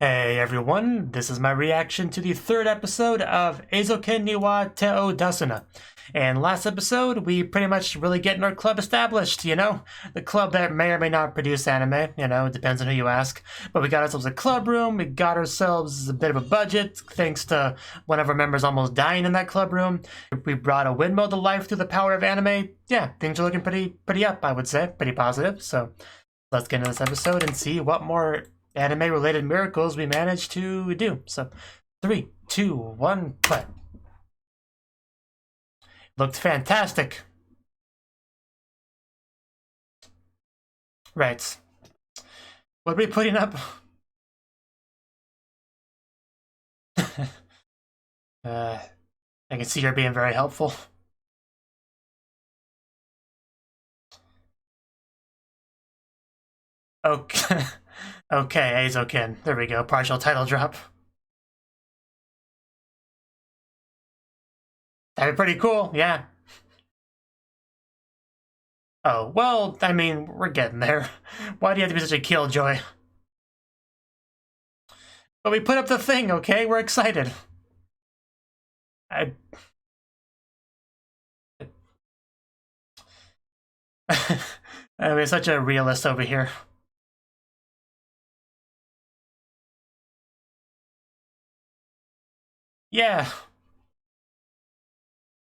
Hey everyone, this is my reaction to the third episode of Eizouken niwa Teo Dasuna. And last episode, we pretty much really getting our club established, you know? The club that may or may not produce anime, you know, it depends on who you ask. But we got ourselves a club room, we got ourselves a bit of a budget, thanks to one of our members almost dying in that club room. We brought a windmill to life through the power of anime. Yeah, things are looking pretty up, I would say, pretty positive. So let's get into this episode and see what more anime-related miracles we managed to do. So, 3, 2, 1, play. Looked fantastic. Right. What are we putting up? I can see you're being very helpful. Okay. Okay, Eizouken. There we go. Partial title drop. That'd be pretty cool, yeah. Oh, well, I mean, we're getting there. Why do you have to be such a killjoy? But we put up the thing, okay? We're excited. I'm such a realist over here. Yeah.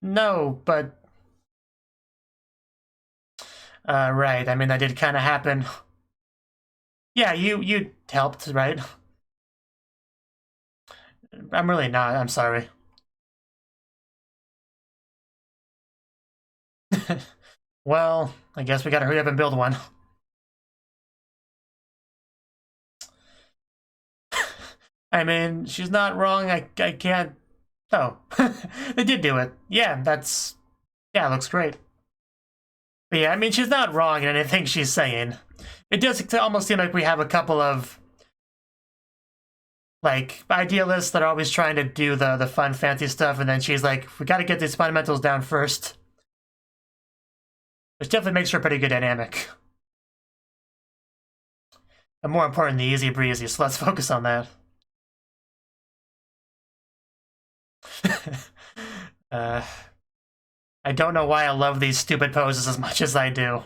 No, but... right, I mean, that did kind of happen. Yeah, you helped, right? I'm really not, I'm sorry. Well, I guess we gotta hurry up and build one. I mean, she's not wrong, I can't... Oh, they did do it. Yeah, that's... Yeah, looks great. But yeah, I mean, she's not wrong in anything she's saying. It does almost seem like we have a couple of, like, idealists that are always trying to do the fun, fancy stuff, and then she's like, we gotta get these fundamentals down first. Which definitely makes for a pretty good dynamic. And more important, the easy breezy, so let's focus on that. I don't know why I love these stupid poses as much as I do.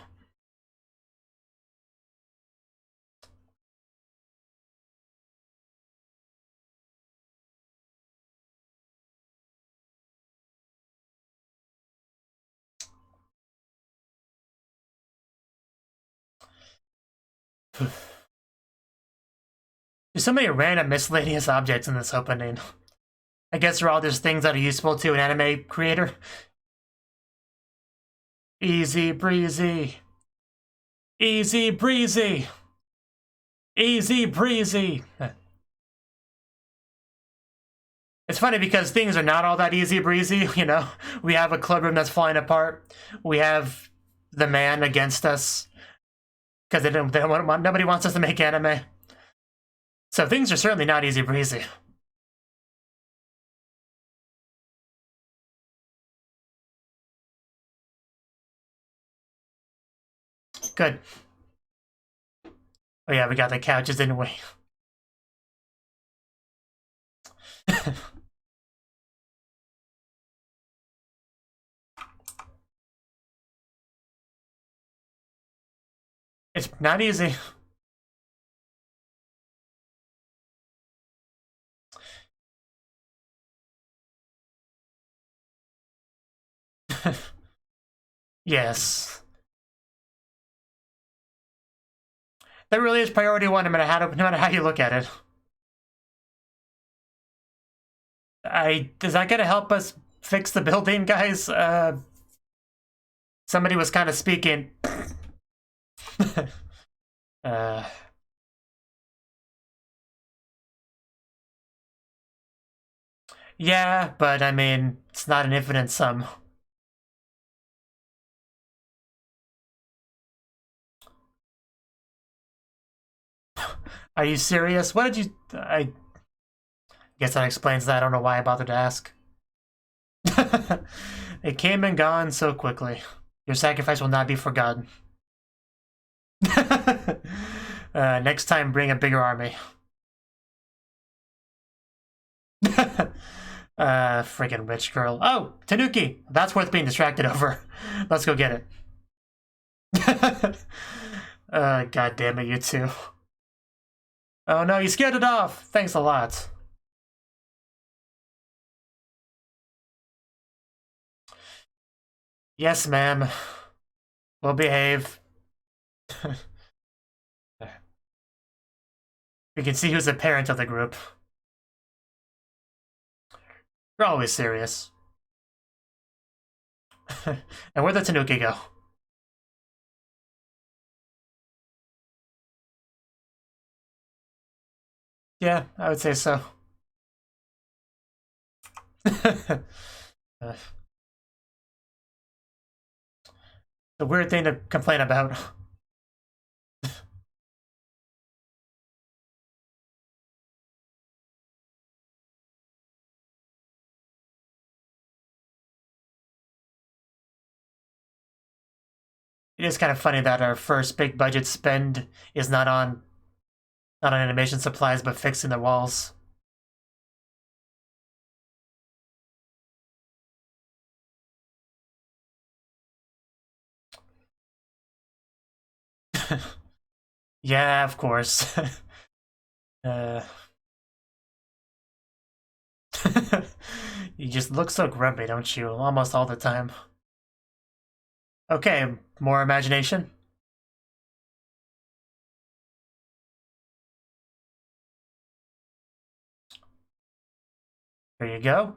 There's so many random miscellaneous objects in this opening. I guess they're all just things that are useful to an anime creator. Easy breezy. Easy breezy. Easy breezy. It's funny because things are not all that easy breezy, you know? We have a club room that's falling apart. We have the man against us. Because nobody wants us to make anime. So things are certainly not easy breezy. Good. Oh yeah, we got the couches, didn't we? It's not easy. Yes. That really is priority one, no matter how you look at it. Is that gonna help us fix the building, guys? Somebody was kind of speaking. Yeah, but I mean, it's not an infinite sum. Are you serious? What did you... I guess that explains that. I don't know why I bothered to ask. It came and gone so quickly. Your sacrifice will not be forgotten. Next time, bring a bigger army. Friggin' witch girl. Oh, Cnouki! That's worth being distracted over. Let's go get it. God damn it, you two. Oh no, you scared it off! Thanks a lot. Yes, ma'am. We'll behave. We can see who's the parent of the group. You're always serious. And where'd the Cnouki go? Yeah, I would say so. The weird thing to complain about. It is kind of funny that our first big budget spend is not on animation supplies, but fixing the walls. Yeah, of course. You just look so grumpy, don't you? Almost all the time. Okay, more imagination. There you go.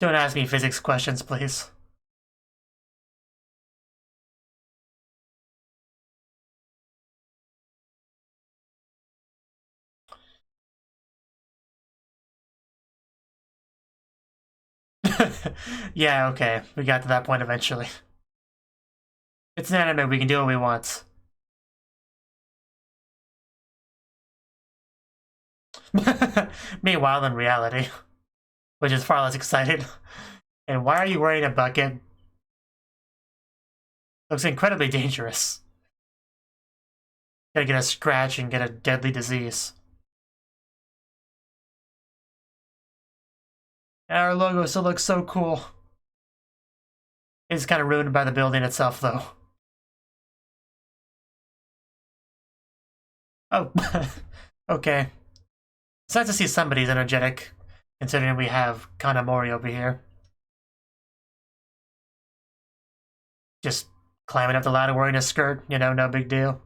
Don't ask me physics questions, please. Yeah, okay. We got to that point eventually. It's an anime, we can do what we want. Meanwhile, in reality, which is far less exciting. And why are you wearing a bucket? Looks incredibly dangerous. Gotta get a scratch and get a deadly disease. Our logo still looks so cool. It's kind of ruined by the building itself, though. Oh, okay. It's nice to see somebody's energetic, considering we have Kanamori over here. Just climbing up the ladder wearing a skirt, you know, no big deal.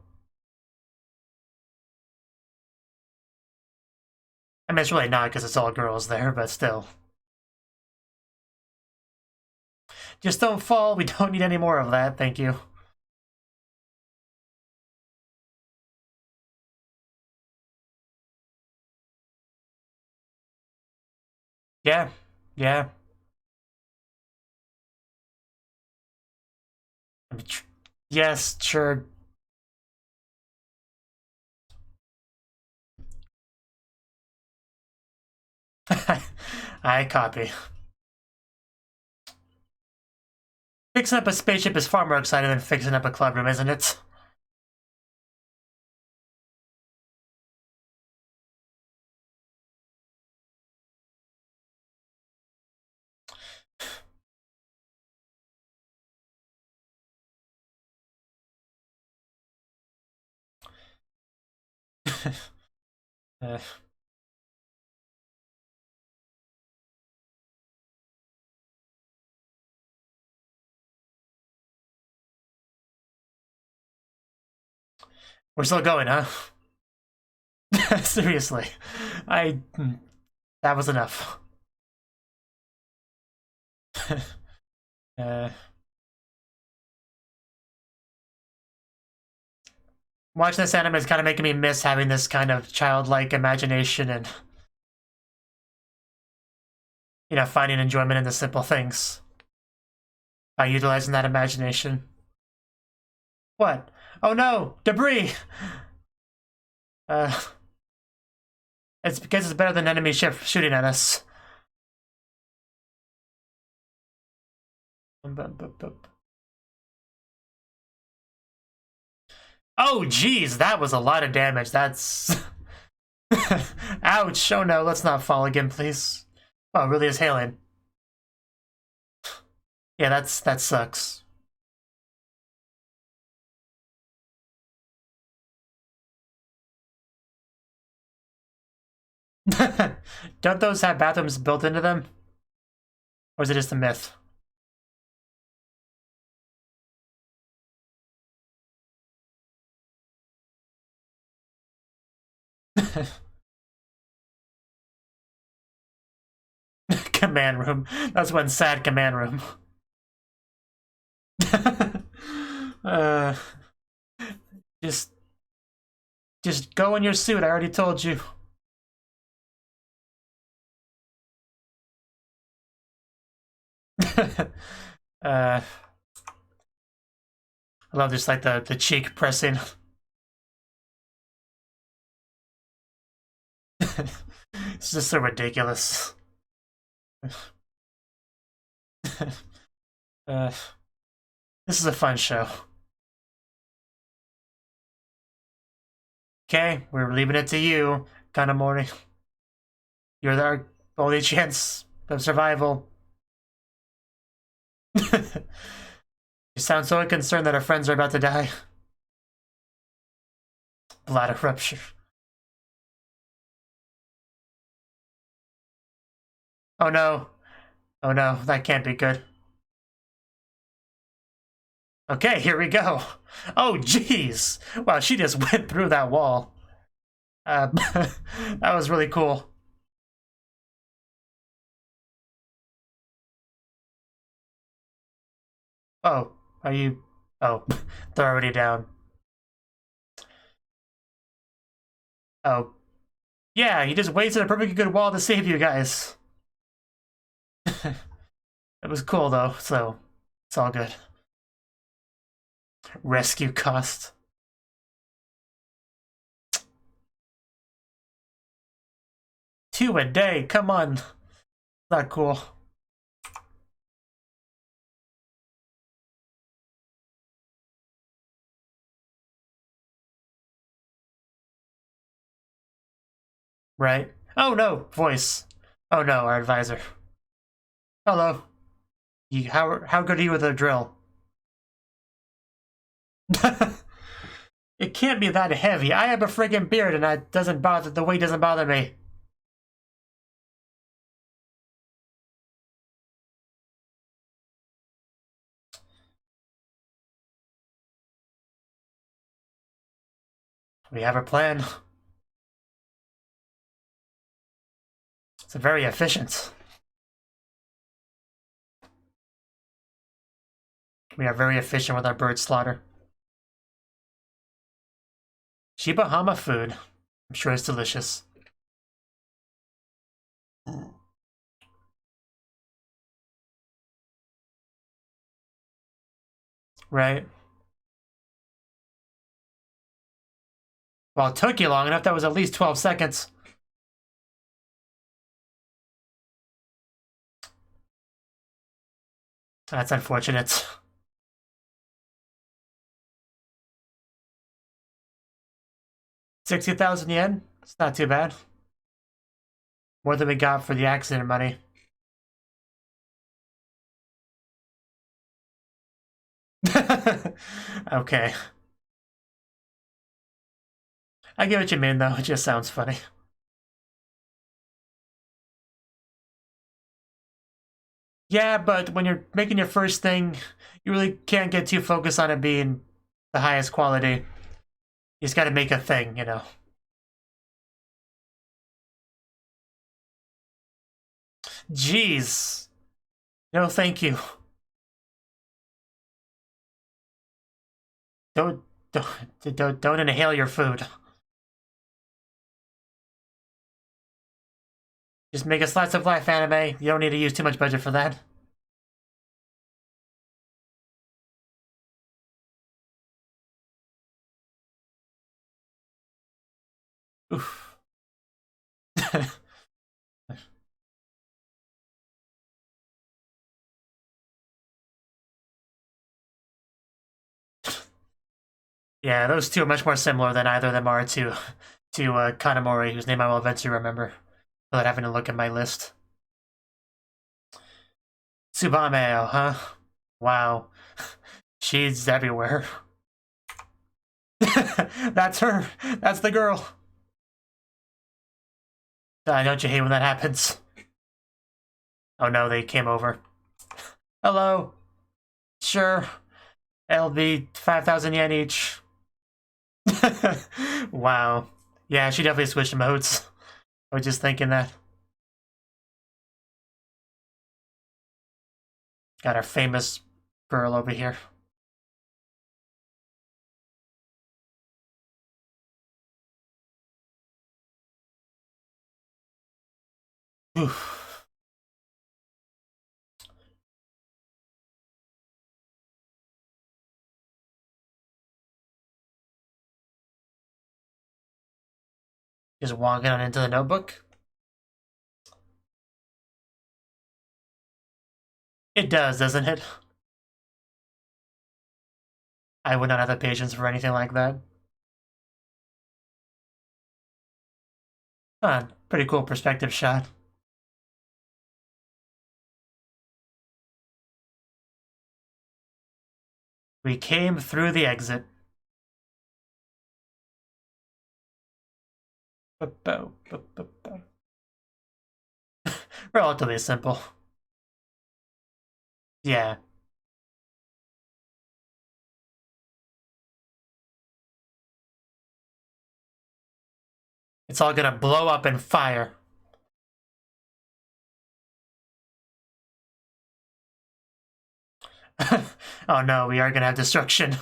I mean, it's really not because it's all girls there, but still. Just don't fall, we don't need any more of that, thank you. Yeah, yeah. Yes, sure. I copy. Fixing up a spaceship is far more exciting than fixing up a club room, isn't it? uh, we're still going, huh? Seriously. That was enough. uh, Watching this anime is kind of making me miss having this kind of childlike imagination and, you know, finding enjoyment in the simple things by utilizing that imagination. What? Oh no! Debris! It's because it's better than enemy ship shooting at us. Oh, geez, that was a lot of damage. That's... Ouch. Oh no, let's not fall again, please. Oh, it really is hailing. Yeah, that sucks. Don't those have bathrooms built into them? Or is it just a myth? Command room. That's one sad command room. uh, just go in your suit. I already told you. I love just like the cheek pressing. It's just so ridiculous. This is a fun show. Okay, we're leaving it to you, Kanamori. You're our only chance of survival. You sound so concerned that our friends are about to die. Bladder rupture. Oh no. Oh no, that can't be good. Okay, here we go. Oh jeez. Wow, she just went through that wall. That was really cool. Oh, are you... Oh, they're already down. Oh. Yeah, he just wasted a perfectly good wall to save you guys. It was cool though, so it's all good. Rescue cost. Two a day, come on. Not cool. Right? Oh no, voice. Oh no, our advisor. Hello. How good are you with a drill? It can't be that heavy. I have a friggin' beard and that doesn't bother, the weight doesn't bother me. We have a plan. It's very efficient. We are very efficient with our bird slaughter. Shibahama food. I'm sure it's delicious. Right? Well, it took you long enough. That was at least 12 seconds. That's unfortunate. 60,000 yen? It's not too bad. More than we got for the accident money. Okay. I get what you mean, though. It just sounds funny. Yeah, but when you're making your first thing, you really can't get too focused on it being the highest quality. You just gotta make a thing, you know. Jeez. No, thank you. Don't inhale your food. Just make a slice of life anime. You don't need to use too much budget for that. Oof. Yeah, those two are much more similar than either of them are to Kanamori, whose name I will eventually remember, without having to look at my list. Tsubame, huh? Wow. She's everywhere. That's her. That's the girl. Don't you hate when that happens? Oh no, they came over. Hello. Sure. It'll be 5,000 yen each. Wow. Yeah, she definitely switched modes. I was just thinking that. Got our famous girl over here. Oof. Just walking on into the notebook. It does, doesn't it? I would not have the patience for anything like that. Huh, pretty cool perspective shot. We came through the exit. Relatively simple. Yeah. It's all gonna blow up in fire. Oh no, we are gonna have destruction.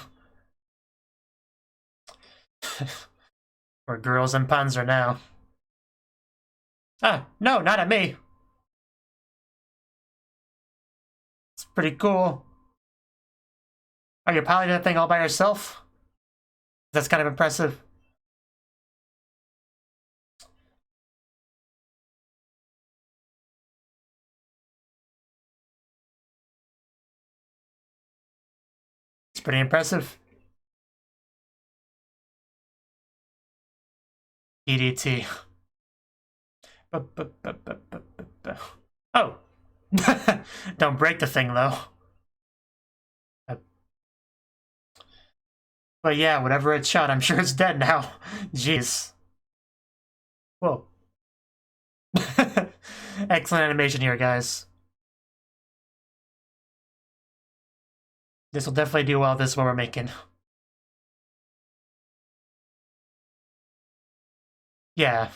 We're girls and Panzer now. Ah, no, not at me. It's pretty cool. Are you piloting that thing all by yourself? That's kind of impressive. It's pretty impressive. EDT. Oh. Don't break the thing, though. But yeah, whatever it shot, I'm sure it's dead now. Jeez. Whoa. Excellent animation here, guys. This will definitely do well. This is what we're making. Yeah.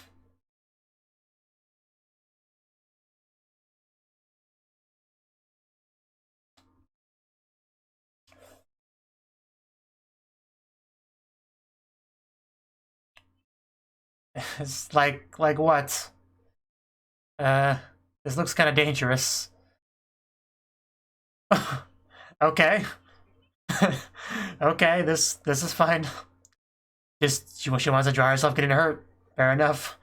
It's like what? This looks kind of dangerous. Okay. Okay, this is fine. Just she wants to draw herself getting hurt. Fair enough.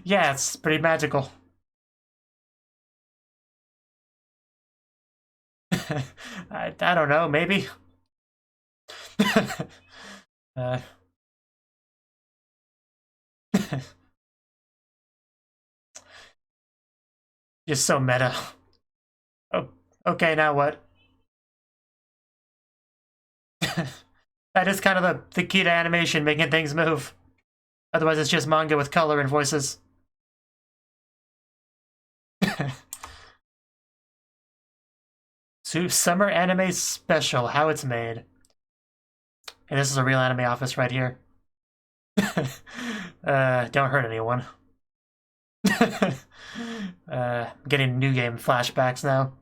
Yeah, it's pretty magical. I don't know, maybe. uh. Just so meta. Oh, okay, now what? That is kind of the key to animation, making things move. Otherwise, it's just manga with color and voices. So, Summer Anime Special, how it's made. And this is a real anime office right here. Don't hurt anyone. Getting new game flashbacks now.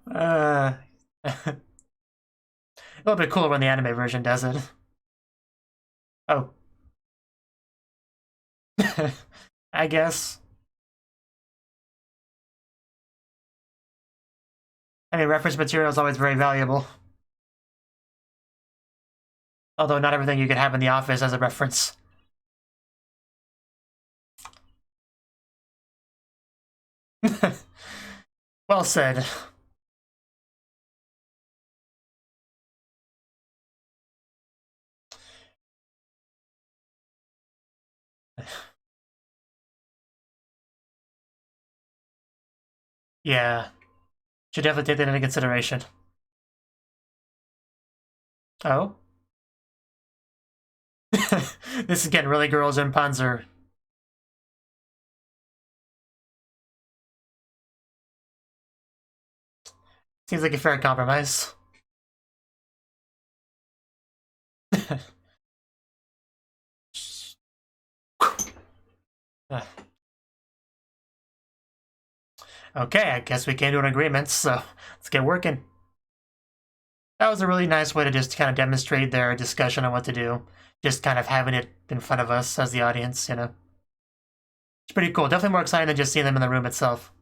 A little bit cooler when the anime version does it. Oh. I guess. I mean, reference material is always very valuable. Although not everything you could have in the office as a reference. Well said. Yeah. Should definitely take that into consideration. Oh? This is getting really girls in Panzer. Seems like a fair compromise. Okay, I guess we came to an agreement, so let's get working. That was a really nice way to just kind of demonstrate their discussion on what to do. Just kind of having it in front of us as the audience, you know. It's pretty cool. Definitely more exciting than just seeing them in the room itself.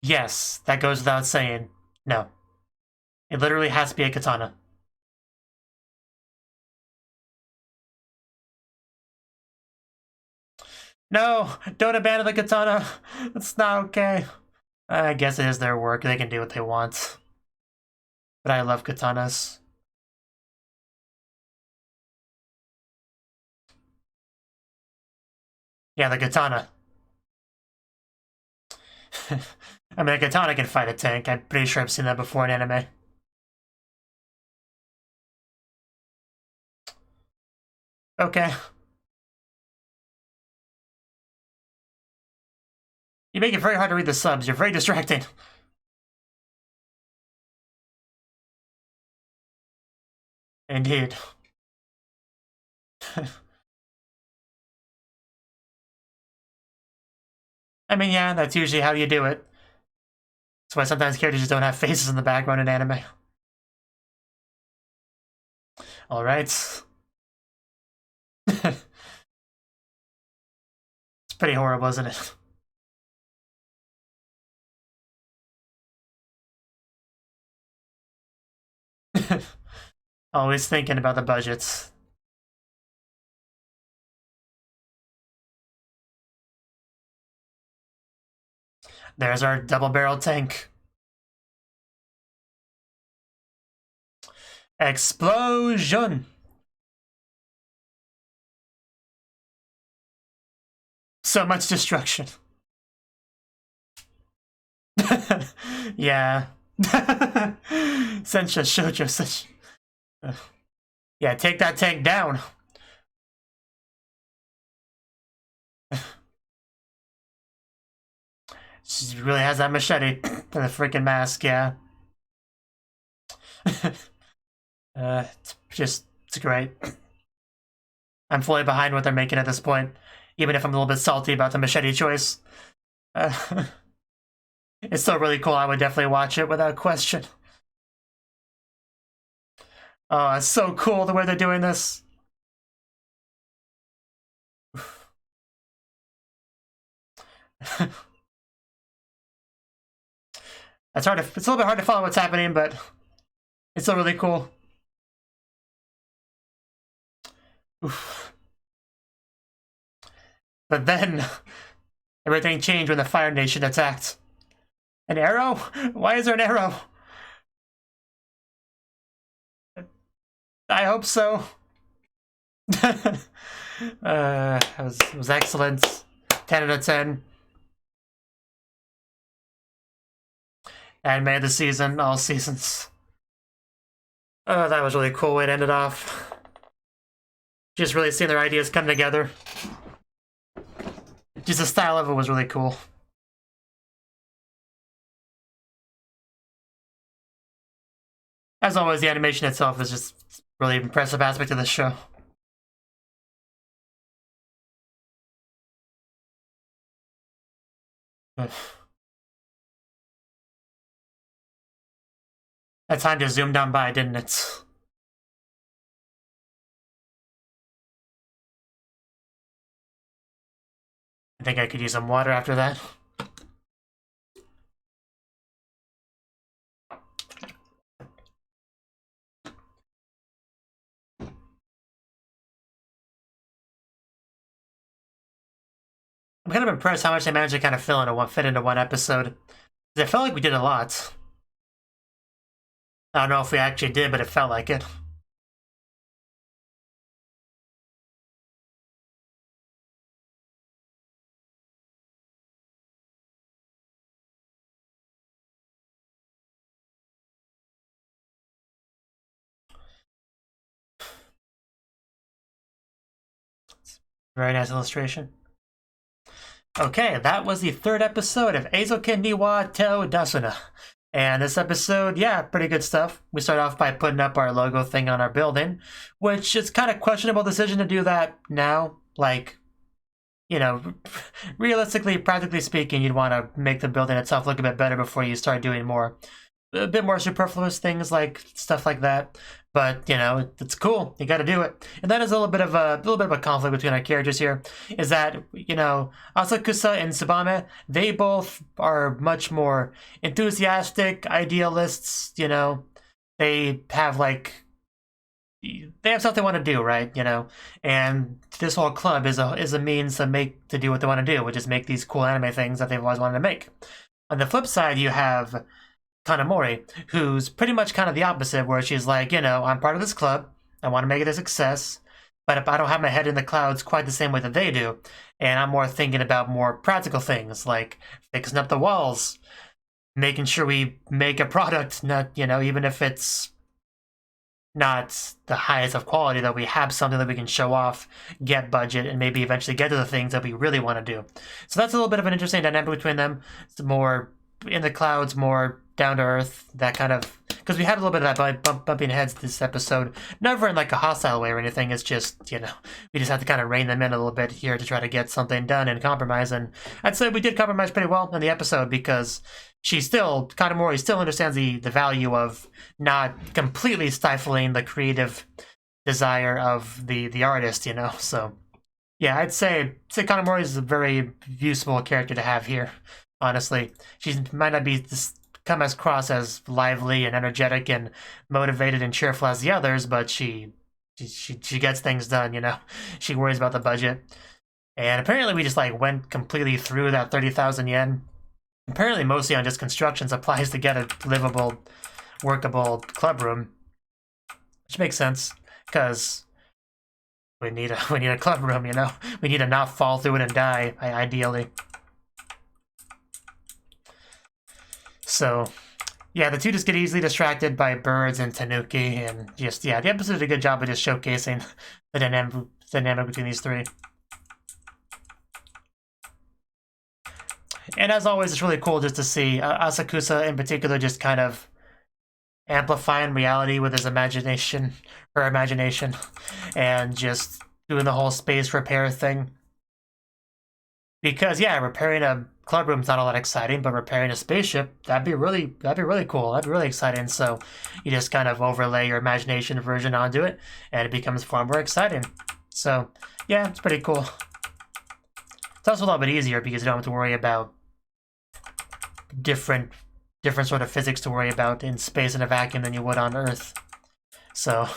Yes, that goes without saying. No. It literally has to be a katana. No, don't abandon the katana. It's not okay. I guess it is their work. They can do what they want. But I love katanas. Yeah, the katana. I mean, a katana can fight a tank. I'm pretty sure I've seen that before in anime. Okay. You make it very hard to read the subs. You're very distracting. Indeed. I mean, yeah, that's usually how you do it. That's why sometimes characters just don't have faces in the background in anime. Alright. It's pretty horrible, isn't it? Always thinking about the budgets. There's our double-barrel tank. Explosion! So much destruction. Yeah. Sensha Shoujo such. Yeah, take that tank down. She really has that machete and the freaking mask, yeah. It's great. I'm fully behind what they're making at this point, even if I'm a little bit salty about the machete choice. It's still really cool. I would definitely watch it without question. Oh, it's so cool the way they're doing this. It's a little bit hard to follow what's happening, but it's still really cool. Oof. But then everything changed when the Fire Nation attacked. An arrow? Why is there an arrow? I hope so. It was excellent. 10 out of 10. Anime of the season, all seasons. Oh, that was a really cool way to end it off. Just really seeing their ideas come together. Just the style of it was really cool. As always, the animation itself is just a really impressive aspect of this show. That time just zoomed on by, didn't it? I think I could use some water after that. I'm kind of impressed how much they managed to kind of fit into one episode. I felt like we did a lot. I don't know if we actually did, but it felt like it. Very nice illustration. Okay, that was the third episode of Eizouken niwa Teo Dasuna. And this episode, yeah, pretty good stuff. We start off by putting up our logo thing on our building, which is kind of questionable decision to do that now. Like, you know, realistically, practically speaking, you'd want to make the building itself look a bit better before you start doing a bit more superfluous things like stuff like that. But you know, it's cool. You got to do it. And that is a little bit of a conflict between our characters here. Is that, you know, Asakusa and Tsubame, they both are much more enthusiastic idealists. You know, they have stuff they want to do, right? You know, and this whole club is a means to do what they want to do, which is make these cool anime things that they've always wanted to make. On the flip side, you have Kanamori, who's pretty much kind of the opposite, where she's like, you know, I'm part of this club, I want to make it a success, but if I don't have my head in the clouds quite the same way that they do, and I'm more thinking about more practical things, like fixing up the walls, making sure we make a product, not, you know, even if it's not the highest of quality, that we have something that we can show off, get budget, and maybe eventually get to the things that we really want to do. So that's a little bit of an interesting dynamic between them. It's more in the clouds, more down to earth, that kind of, because we had a little bit of that bumping heads this episode, never in like a hostile way or anything. It's just, you know, we just have to kind of rein them in a little bit here to try to get something done and compromise. And I'd say we did compromise pretty well in the episode, because Kanamori still understands the value of not completely stifling the creative desire of the artist, you know. So yeah, I'd say Kanamori is a very useful character to have here. Honestly, she might not come across as lively and energetic and motivated and cheerful as the others, but she gets things done, you know. She worries about the budget. And apparently we just like went completely through that 30,000 yen. Apparently mostly on just construction supplies to get a livable, workable club room. Which makes sense, because we need a club room, you know. We need to not fall through it and die, ideally. So, yeah, the two just get easily distracted by birds and Cnouki, and just, yeah, the episode did a good job of just showcasing the dynamic between these three. And as always, it's really cool just to see Asakusa in particular just kind of amplifying reality with her imagination, and just doing the whole space repair thing. Because yeah, repairing a club room's not all that exciting, but repairing a spaceship, that'd be really cool. That'd be really exciting. So you just kind of overlay your imagination version onto it, and it becomes far more exciting. So yeah, it's pretty cool. It's also a little bit easier because you don't have to worry about different sort of physics to worry about in space in a vacuum than you would on Earth. So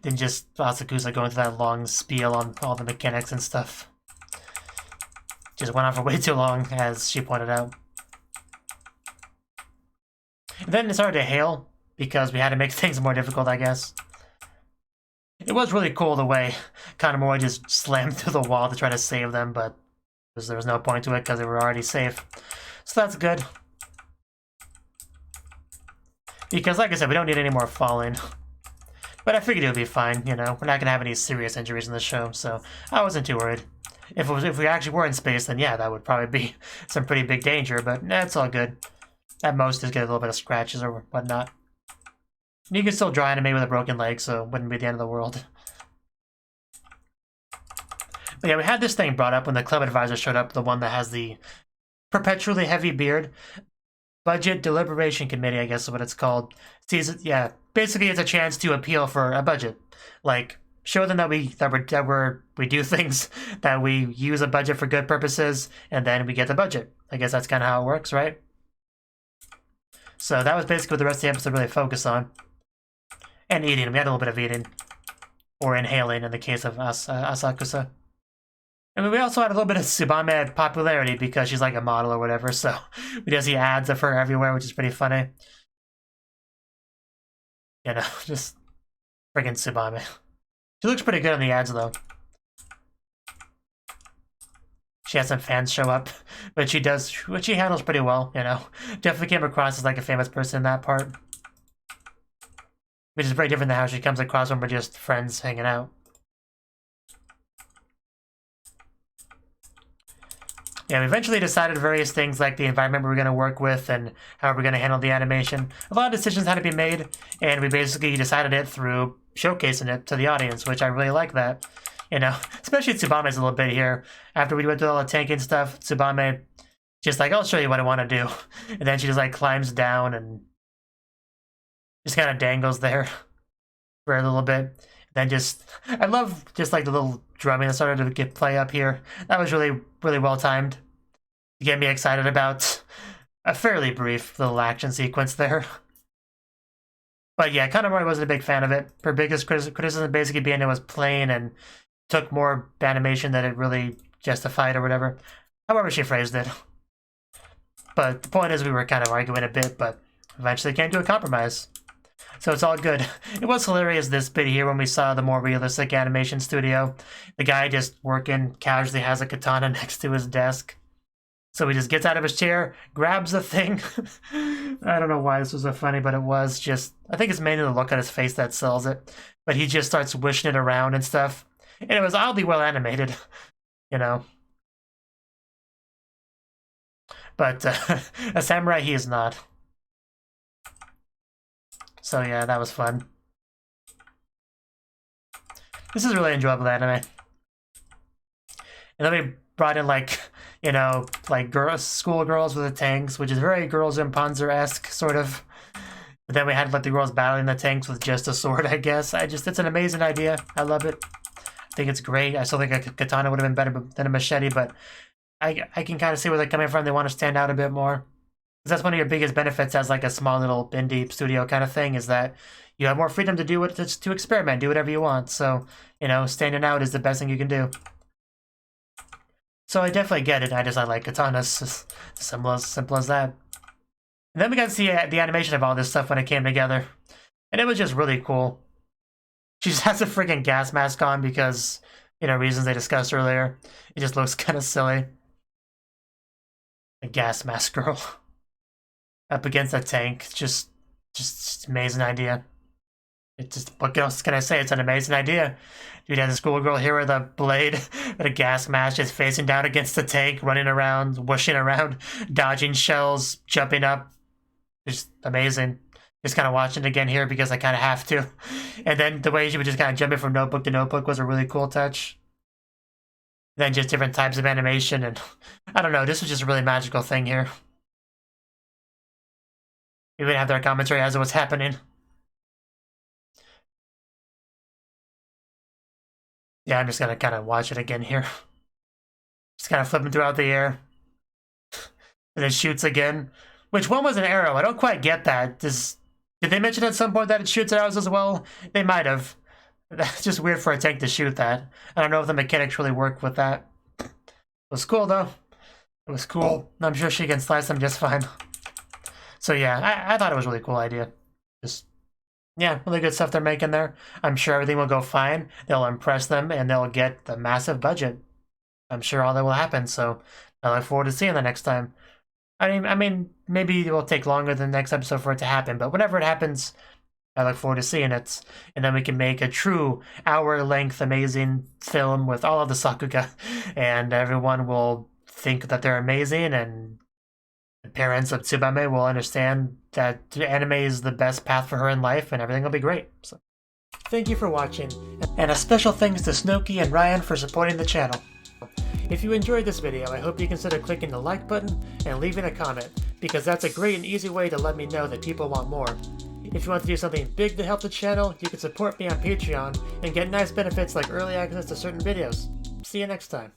then just Asakusa going through that long spiel on all the mechanics and stuff. Just went on for way too long, as she pointed out. And then it started to hail, because we had to make things more difficult, I guess. It was really cool the way Kanamori just slammed through the wall to try to save them, but there was no point to it because they were already safe. So that's good. Because, like I said, we don't need any more falling. But I figured it would be fine, you know. We're not going to have any serious injuries in the show, so I wasn't too worried. If we actually were in space, then yeah, that would probably be some pretty big danger, but it's all good. At most, just get a little bit of scratches or whatnot. You can still draw anime with a broken leg, so it wouldn't be the end of the world. But yeah, we had this thing brought up when the club advisor showed up, the one that has the perpetually heavy beard. Budget Deliberation Committee, I guess is what it's called. Yeah, basically it's a chance to appeal for a budget. Like, show them that we do things, that we use a budget for good purposes, and then we get the budget. I guess that's kind of how it works, right? So that was basically what the rest of the episode really focused on. And eating. We had a little bit of eating. Or inhaling in the case of Asakusa. I mean, we also had a little bit of Tsubame popularity because she's like a model or whatever, so we just see ads of her everywhere, which is pretty funny. You know, just friggin' Tsubame. She looks pretty good in the ads, though. She has some fans show up, but she handles pretty well, you know. Definitely came across as like a famous person in that part. Which is very different than how she comes across when we're just friends hanging out. Yeah, we eventually decided various things like the environment we were going to work with and how we're going to handle the animation. A lot of decisions had to be made, and we basically decided it through showcasing it to the audience, which I really like that. You know, especially Tsubame's a little bit here. After we went through all the tanking stuff, Tsubame just like, I'll show you what I want to do. And then she just like climbs down and just kind of dangles there for a little bit. Then just, I love just like the little drumming that started to get play up here. That was really, really well timed to get me excited about a fairly brief little action sequence there. But yeah, Kanamori wasn't a big fan of it. Her biggest criticism basically being it was plain and took more animation than it really justified or whatever. However she phrased it. But the point is we were kind of arguing a bit, but eventually came to a compromise. So it's all good. It was hilarious this bit here when we saw the more realistic animation studio. The guy just working casually has a katana next to his desk. So he just gets out of his chair, grabs the thing. I don't know why this was so funny, but it was just... I think it's mainly the look on his face that sells it. But he just starts wishing it around and stuff. And it was oddly well animated, you know. But a samurai he is not. So yeah, that was fun. This is really enjoyable anime. And then we brought in like, you know, like schoolgirls with the tanks, which is very Girls in Panzer-esque, sort of. But then we had like the girls battling the tanks with just a sword, I guess. It's an amazing idea. I love it. I think it's great. I still think a katana would have been better than a machete, but I can kind of see where they're coming from. They want to stand out a bit more. Because that's one of your biggest benefits as like a small little indie studio kind of thing, is that you have more freedom to do what to experiment, do whatever you want. So, you know, standing out is the best thing you can do. So I definitely get it. I like katanas. It's simple as that. And then we got to see the animation of all this stuff when it came together. And it was just really cool. She just has a freaking gas mask on because, you know, reasons they discussed earlier. It just looks kind of silly. A gas mask girl. Up against a tank. Just amazing idea. It's just, what else can I say? It's an amazing idea. Dude has a schoolgirl here with a blade, with a gas mask, just facing down against the tank, running around, whooshing around, dodging shells, jumping up. Just amazing. Just kind of watching it again here because I kind of have to. And then the way she would just kind of jumping from notebook to notebook was a really cool touch. Then just different types of animation, and I don't know, this was just a really magical thing here. We would have their commentary as it was happening. Yeah, I'm just gonna kind of watch it again here. Just kind of flipping throughout the air. And then shoots again. Which one was an arrow? I don't quite get that. Did they mention at some point that it shoots arrows as well? They might have. That's just weird for a tank to shoot that. I don't know if the mechanics really work with that. It was cool, though. It was cool. I'm sure she can slice them just fine. So yeah, I thought it was a really cool idea. Just, yeah, really good stuff they're making there. I'm sure everything will go fine. They'll impress them, and they'll get the massive budget. I'm sure all that will happen, so I look forward to seeing that next time. I mean, maybe it will take longer than the next episode for it to happen, but whenever it happens, I look forward to seeing it. And then we can make a true hour-length amazing film with all of the Sakuga, and everyone will think that they're amazing, and the parents of Tsubame will understand that anime is the best path for her in life, and everything will be great. So, thank you for watching, and a special thanks to Cnouki and Ryan for supporting the channel. If you enjoyed this video, I hope you consider clicking the like button and leaving a comment, because that's a great and easy way to let me know that people want more. If you want to do something big to help the channel, you can support me on Patreon and get nice benefits like early access to certain videos. See you next time.